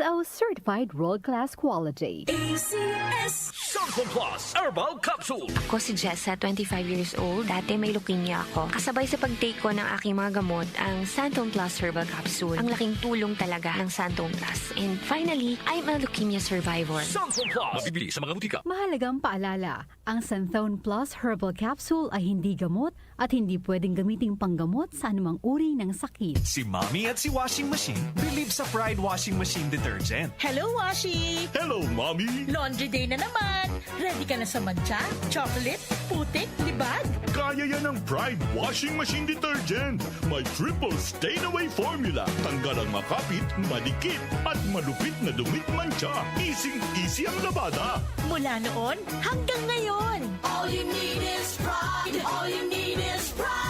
ISO certified world-class quality. ACS Santon Plus Herbal Capsule. Ako si Jessa, 25 years old. Dati may leukemia ako. Kasabay sa pag-take ko ng aking mga gamot, ang Santon Plus Herbal Capsule. Ang laking tulong talaga ng Santon Plus. And finally, I'm a leukemia survivor. Santon Plus. Mabibili sa mga butika. Mahalagang paalala, ang Santhone Plus Herbal Capsule ay hindi gamot at hindi pwedeng gamiting panggamot sa anumang uri ng sakit. Si Mommy at si Washing Machine believe sa Pride Washing Machine Detergent. Hello, Washi! Hello, Mommy! Laundry day na naman! Ready ka na sa mancha, chocolate, putik, libag? Kaya yan ng Pride Washing Machine Detergent. May triple stain-away formula. Tanggal ang makapit, madikit, at malupit na dumit mancha. Easy ang labada. Mula noon hanggang ngayon. All you need is pride. All you need is pride.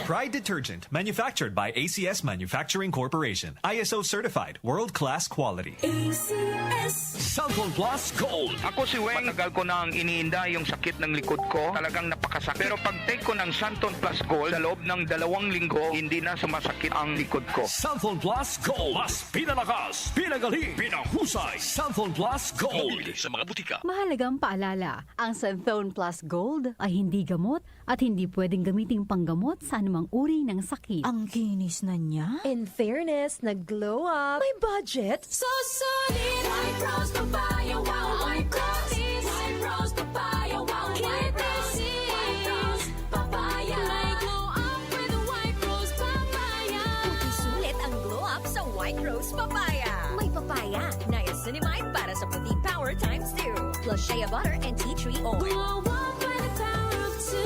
Pride Detergent, manufactured by ACS Manufacturing Corporation. ISO certified, world-class quality. ACS. Santon Plus Gold. Ako si Weng, matagal ko nang iniinda yung sakit ng likod ko. Talagang napakasakit. Pero pag take ko ng Santon Plus Gold, sa loob ng 2 linggo, hindi na sumasakit ang likod ko. Santon Plus Gold. Mas pinalakas, pinagaling, pinahusay. Santon Plus Gold. Mabibili sa mga butika. Mahalagang paalala, ang Santhone Plus Gold ay hindi gamot at hindi pwedeng gamiting panggamot sa anumang uri ng sakit. Ang kinis na niya. In fairness, nag-glow up. May budget. So solid. White Rose Papaya. Wow, White Rose. White Rose Papaya. Wow, White Rose. White Rose Papaya. May glow up with White Rose Papaya. Puti sulit ang glow up sa White Rose Papaya. May papaya, niacinamide para sa puti power times 2. Plus shea butter and tea tree oil. Glow up with the power of 2.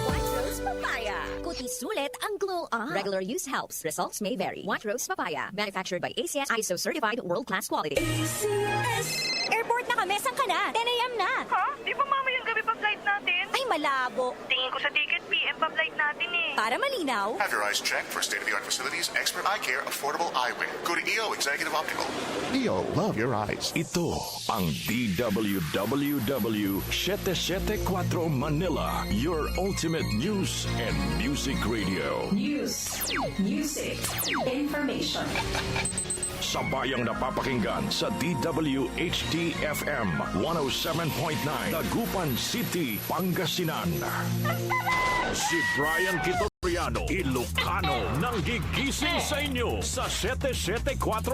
White Rose Papaya. Puti sulit ang glow up. Regular use helps. Results may vary. White Rose Papaya. Manufactured by ACS ISO certified world-class quality. ACS. Airport na kami. Saan ka na? 10 a.m. na. Ha? Di ba mamayang gabi pa flight natin? Ay, malabo. Tingin ko sa ticket, PM pa flight natin eh. Para malinaw, Have your eyes checked for state-of-the-art facilities, expert eye care, affordable eyewear. Go to EO Executive Optical. EO, love your eyes. Ito ang DWWW 774 Manila, your ultimate news and music radio. News, music, information. Sabayang napapakinggan sa DWHT-FM 107.9 Dagupan City, Pangasinan. Si Brian Kitoriano, Ilocano, nang gigising sa inyo sa 774